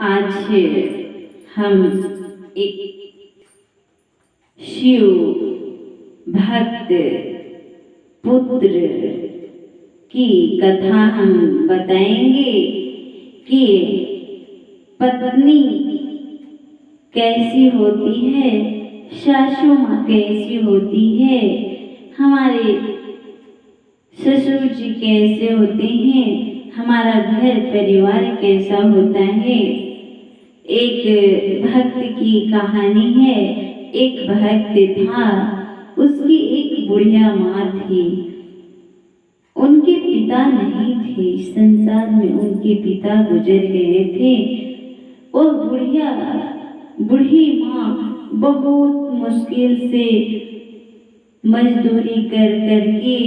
आज हम एक शिव भक्त पुत्र की कथा हम बताएंगे कि पत्नी कैसी होती है, सासू माँ कैसी होती है, हमारे ससुर जी कैसे होते हैं, हमारा घर परिवार कैसा होता है। एक भक्त की कहानी है। एक भक्त था, उसकी एक बुढ़िया माँ थी। उनके पिता नहीं थे, संसार में उनके पिता गुजर गए थे। और बूढ़ी माँ बहुत मुश्किल से मजदूरी कर करके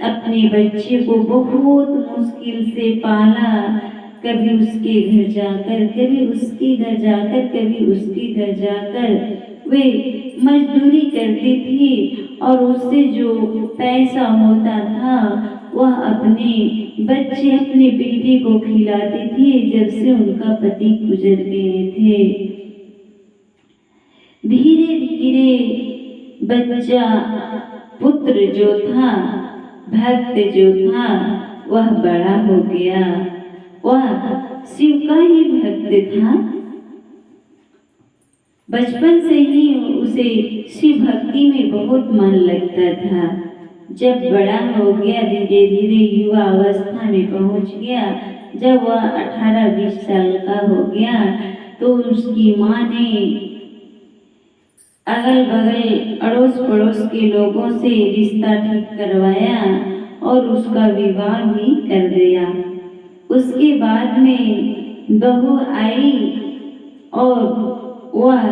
अपने बच्चे को बहुत मुश्किल से पाला। कभी उसके घर जाकर, कभी उसके घर जाकर, कभी उसके घर जाकर वे मजदूरी करती थी और उससे जो पैसा होता था वह अपने बच्चे, अपने बेटे को खिलाती थी जब से उनका पति गुजर गए थे। धीरे धीरे बच्चा, पुत्र जो था, भक्त जो था, वह बड़ा हो गया। वह शिव का ही भक्त था। बचपन से ही उसे शिव भक्ति में बहुत मन लगता था। जब बड़ा हो गया, धीरे धीरे युवा अवस्था में पहुंच गया, जब वह 18-20 साल का हो गया तो उसकी माँ ने अगल बगल अड़ोस पड़ोस के लोगों से रिश्ता ठीक करवाया और उसका विवाह भी कर दिया। उसके बाद में बहू आई और वह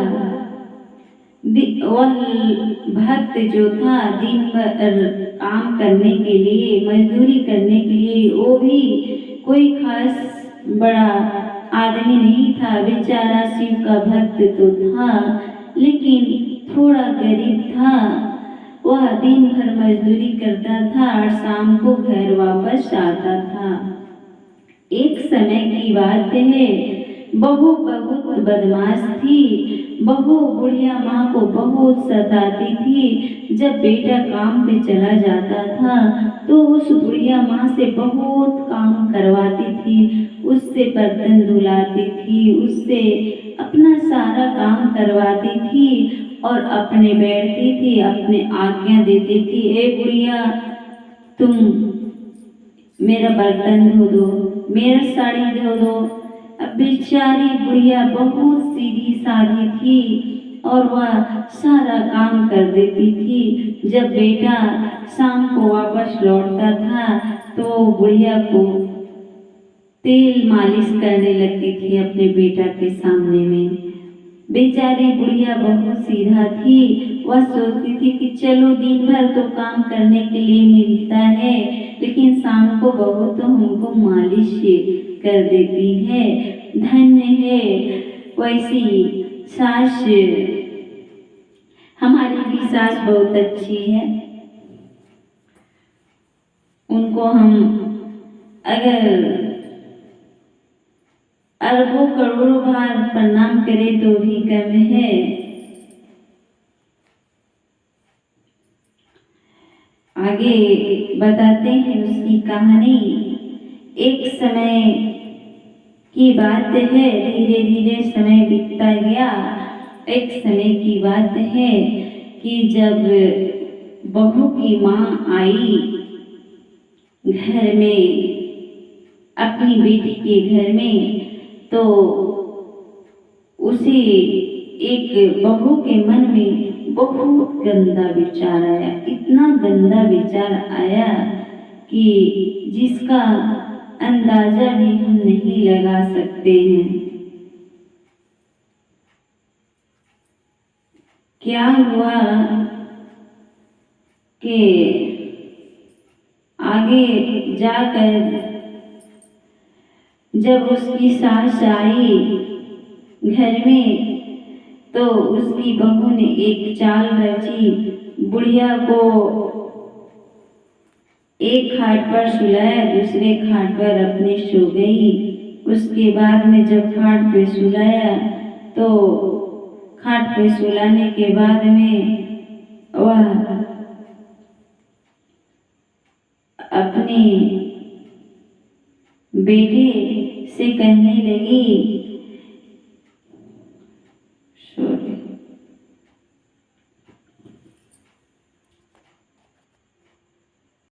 भक्त जो था, दिन भर काम करने के लिए, मजदूरी करने के लिए, वो भी कोई खास बड़ा आदमी नहीं था। बेचारा शिव का भक्त तो था लेकिन थोड़ा गरीब था। वह दिन भर मजदूरी करता था और शाम को घर वापस आता था। एक समय की बात है, बहू बहुत बदमाश थी। बहू बुढ़िया माँ को बहुत सताती थी। जब बेटा काम पे चला जाता था तो उस बुढ़िया माँ से बहुत काम करवाती थी, उससे बर्तन धुलाती थी, उससे अपना सारा काम करवाती थी और अपने बैठती थी, अपने आज्ञा देती थी, ए बुढ़िया तुम मेरा बर्तन धो दो, मेरा साड़ी धो दो। अब बेचारी बुढ़िया बहुत सीधी साधी थी और वह सारा काम कर देती थी। जब बेटा शाम को वापस लौटता था तो बुढ़िया को तेल मालिश करने लगती थी अपने बेटा के सामने में। बेचारी बुढ़िया बहुत सीधा थी। वह सोचती थी कि चलो दिन भर तो काम करने के लिए मिलता है लेकिन शाम को बहू तो हमको मालिश कर देती है। धन्य है वैसी सास। हमारी भी सास बहुत अच्छी है। उनको हम अगर अरबों करोड़ों बार प्रणाम करें तो भी कम है। आगे बताते हैं उसकी कहानी। एक समय की बात है, धीरे धीरे समय बीतता गया। एक समय की बात है कि जब बहू की माँ आई घर में, अपनी बेटी के घर में, तो उसे एक बहू के मन में बहुत गंदा विचार आया। इतना गंदा विचार आया कि जिसका अंदाजा भी हम नहीं लगा सकते हैं। क्या हुआ कि आगे जाकर जब उसकी सास आई घर में तो उसकी बहू ने एक चाल रची। बुढ़िया को एक खाट पर सुलाया, दूसरे खाट पर अपने सो गई उसके बाद में जब खाट पे सुलाया तो खाट पे सुलाने के बाद में वह अपने बेटे से कहने लगी